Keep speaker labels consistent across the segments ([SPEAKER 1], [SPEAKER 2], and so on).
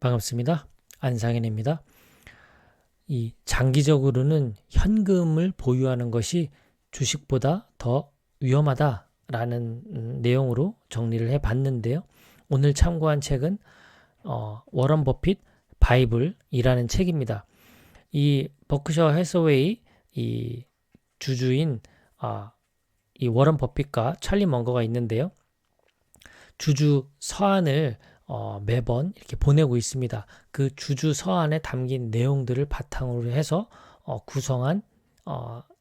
[SPEAKER 1] 반갑습니다. 안상현입니다. 이 장기적으로는 현금을 보유하는 것이 주식보다 더 위험하다라는 내용으로 정리를 해봤는데요. 오늘 참고한 책은 워런 버핏 바이블이라는 책입니다. 이 버크셔 해서웨이 이 주주인 이 워런 버핏과 찰리 먼거가 있는데요. 주주 서한을 매번 이렇게 보내고 있습니다. 그 주주 서한에 담긴 내용들을 바탕으로 해서 구성한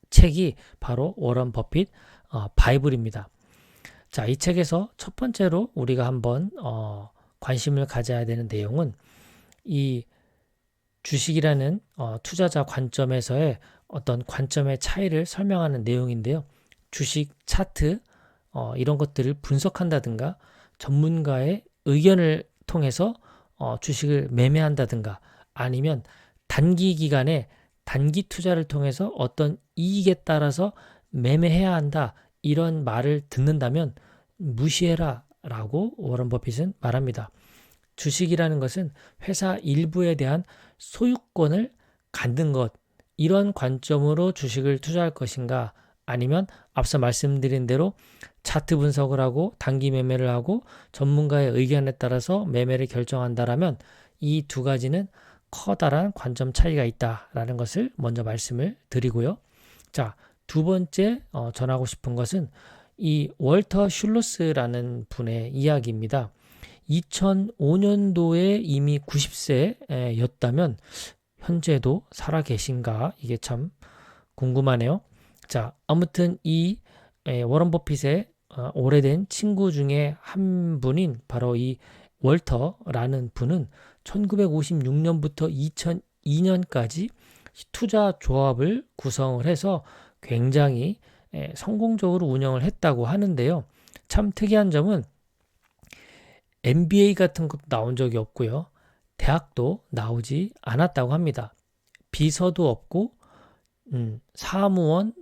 [SPEAKER 1] 책이 바로 워런 버핏 바이블입니다. 자, 이 책에서 첫 번째로 우리가 한번 관심을 가져야 되는 내용은 이 주식이라는 투자자 관점에서의 어떤 관점의 차이를 설명하는 내용인데요. 주식 차트 이런 것들을 분석한다든가 전문가의 의견을 통해서 주식을 매매한다든가 아니면 단기 기간에 단기 투자를 통해서 어떤 이익에 따라서 매매해야 한다 이런 말을 듣는다면 무시해라 라고 워런 버핏은 말합니다. 주식이라는 것은 회사 일부에 대한 소유권을 갖는 것 이런 관점으로 주식을 투자할 것인가 아니면 앞서 말씀드린 대로 차트 분석을 하고 단기 매매를 하고 전문가의 의견에 따라서 매매를 결정한다라면 이 두 가지는 커다란 관점 차이가 있다라는 것을 먼저 말씀을 드리고요. 자, 두 번째 전하고 싶은 것은 이 월터 슐러스라는 분의 이야기입니다. 2005년도에 이미 90세였다면 현재도 살아 계신가 이게 참 궁금하네요. 자, 아무튼 이 워런 버핏의 오래된 친구 중에 한 분인 바로 이 월터라는 분은 1956년부터 2002년까지 투자 조합을 구성을 해서 굉장히 성공적으로 운영을 했다고 하는데요. 참 특이한 점은 MBA 같은 것도 나온 적이 없고요. 대학도 나오지 않았다고 합니다. 비서도 없고 사무원,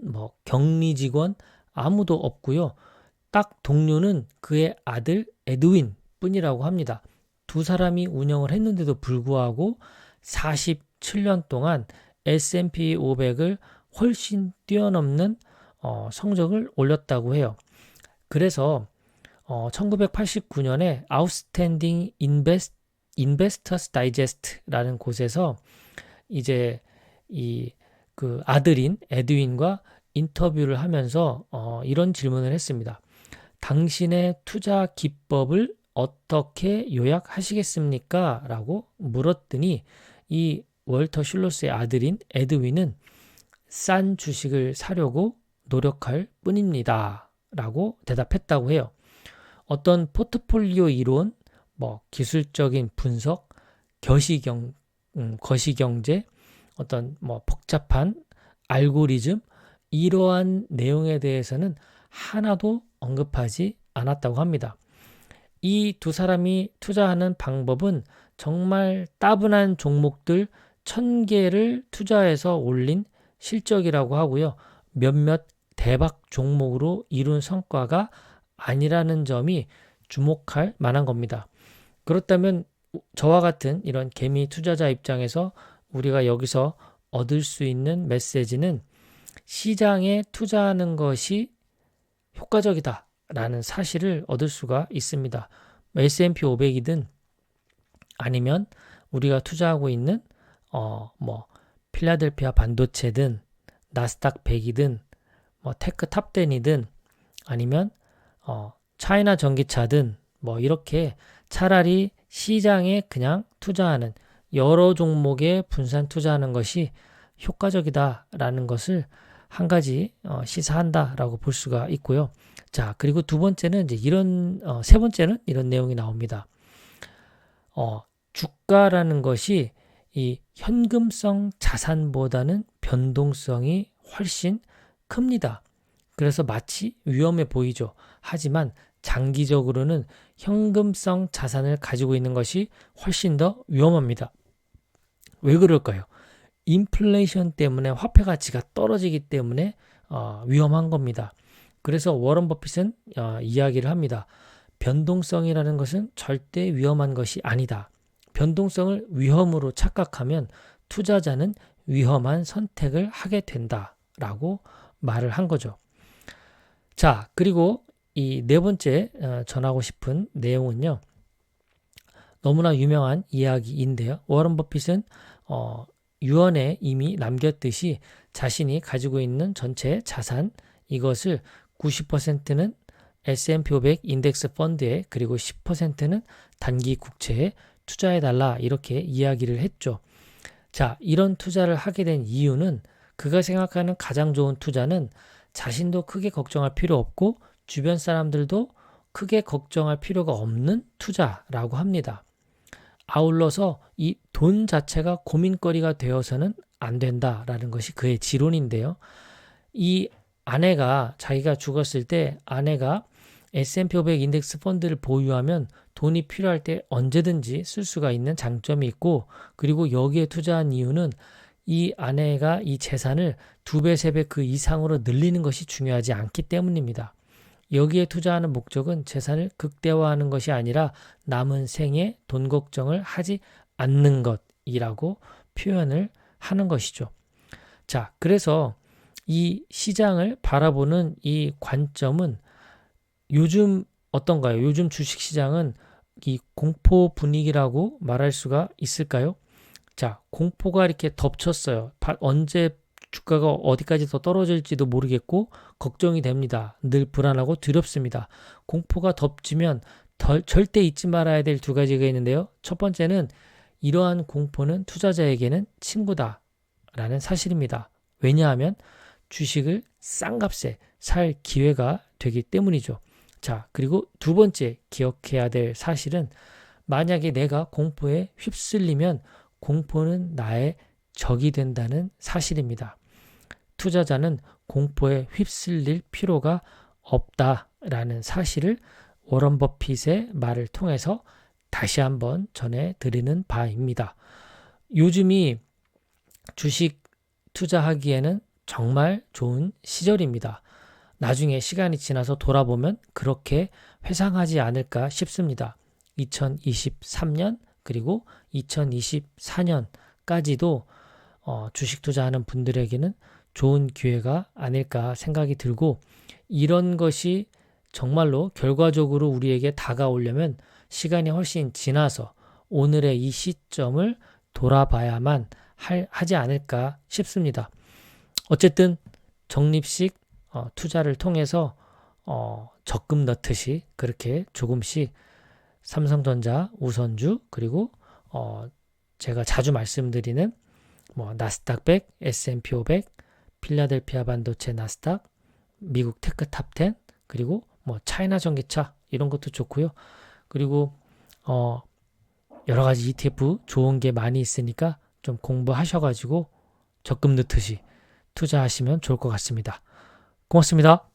[SPEAKER 1] 격리 직원 아무도 없고요. 딱 동료는 그의 아들 에드윈 뿐이라고 합니다. 두 사람이 운영을 했는데도 불구하고 47년 동안 S&P 500을 훨씬 뛰어넘는 성적을 올렸다고 해요. 그래서 1989년에 Outstanding Investors Digest라는 곳에서 이제 그 아들인 에드윈과 인터뷰를 하면서 이런 질문을 했습니다. 당신의 투자 기법을 어떻게 요약하시겠습니까? 라고 물었더니 이 월터 슐러스의 아들인 에드윈은 싼 주식을 사려고 노력할 뿐입니다. 라고 대답했다고 해요. 어떤 포트폴리오 이론, 기술적인 분석, 거시경제, 어떤 복잡한 알고리즘 이러한 내용에 대해서는 하나도 언급하지 않았다고 합니다. 이 두 사람이 투자하는 방법은 정말 따분한 종목들 1000개를 투자해서 올린 실적이라고 하고요. 몇몇 대박 종목으로 이룬 성과가 아니라는 점이 주목할 만한 겁니다. 그렇다면 저와 같은 이런 개미 투자자 입장에서 우리가 여기서 얻을 수 있는 메시지는 시장에 투자하는 것이 효과적이다라는 사실을 얻을 수가 있습니다. S&P 500이든 아니면 우리가 투자하고 있는 필라델피아 반도체든 나스닥 100이든 테크 탑10이든 아니면 차이나 전기차든 이렇게 차라리 시장에 그냥 투자하는 여러 종목에 분산 투자하는 것이 효과적이다라는 것을 한 가지 시사한다라고 볼 수가 있고요. 자, 그리고 두 번째는 이제 세 번째는 이런 내용이 나옵니다. 주가라는 것이 이 현금성 자산보다는 변동성이 훨씬 큽니다. 그래서 마치 위험해 보이죠. 하지만 장기적으로는 현금성 자산을 가지고 있는 것이 훨씬 더 위험합니다. 왜 그럴까요? 인플레이션 때문에 화폐 가치가 떨어지기 때문에 위험한 겁니다. 그래서 워런 버핏은 이야기를 합니다. 변동성이라는 것은 절대 위험한 것이 아니다. 변동성을 위험으로 착각하면 투자자는 위험한 선택을 하게 된다라고 말을 한 거죠. 자, 그리고 이 네 번째 전하고 싶은 내용은요. 너무나 유명한 이야기인데요. 워런 버핏은 유언에 이미 남겼듯이 자신이 가지고 있는 전체 자산 이것을 90%는 S&P 500 인덱스 펀드에 그리고 10%는 단기 국채에 투자해달라 이렇게 이야기를 했죠. 자, 이런 투자를 하게 된 이유는 그가 생각하는 가장 좋은 투자는 자신도 크게 걱정할 필요 없고 주변 사람들도 크게 걱정할 필요가 없는 투자라고 합니다. 아울러서 이 돈 자체가 고민거리가 되어서는 안 된다라는 것이 그의 지론인데요. 이 아내가 자기가 죽었을 때 아내가 S&P 500 인덱스 펀드를 보유하면 돈이 필요할 때 언제든지 쓸 수가 있는 장점이 있고 그리고 여기에 투자한 이유는 이 아내가 이 재산을 2배, 3배 그 이상으로 늘리는 것이 중요하지 않기 때문입니다. 여기에 투자하는 목적은 재산을 극대화하는 것이 아니라 남은 생에 돈 걱정을 하지 않는 것이라고 표현을 하는 것이죠. 자, 그래서 이 시장을 바라보는 이 관점은 요즘 어떤가요? 요즘 주식시장은 이 공포 분위기라고 말할 수가 있을까요? 자, 공포가 이렇게 덮쳤어요. 언제 주가가 어디까지 더 떨어질지도 모르겠고 걱정이 됩니다. 늘 불안하고 두렵습니다. 공포가 덮치면 절대 잊지 말아야 될 두 가지가 있는데요. 첫 번째는 이러한 공포는 투자자에게는 친구다라는 사실입니다. 왜냐하면 주식을 싼 값에 살 기회가 되기 때문이죠. 자, 그리고 두 번째 기억해야 될 사실은 만약에 내가 공포에 휩쓸리면 공포는 나의 적이 된다는 사실입니다. 투자자는 공포에 휩쓸릴 필요가 없다라는 사실을 워런 버핏의 말을 통해서 다시 한번 전해드리는 바입니다. 요즘이 주식 투자하기에는 정말 좋은 시절입니다. 나중에 시간이 지나서 돌아보면 그렇게 회상하지 않을까 싶습니다. 2023년 그리고 2024년까지도 주식 투자하는 분들에게는 좋은 기회가 아닐까 생각이 들고 이런 것이 정말로 결과적으로 우리에게 다가오려면 시간이 훨씬 지나서 오늘의 이 시점을 돌아봐야만 하지 않을까 싶습니다. 어쨌든 적립식 투자를 통해서 적금 넣듯이 그렇게 조금씩 삼성전자 우선주 그리고 제가 자주 말씀드리는 나스닥 100, S&P 500, 필라델피아 반도체 나스닥, 미국 테크 탑 10, 그리고 차이나 전기차 이런 것도 좋고요. 그리고 여러 가지 ETF 좋은 게 많이 있으니까 좀 공부하셔가지고 적금 넣듯이 투자하시면 좋을 것 같습니다. 고맙습니다.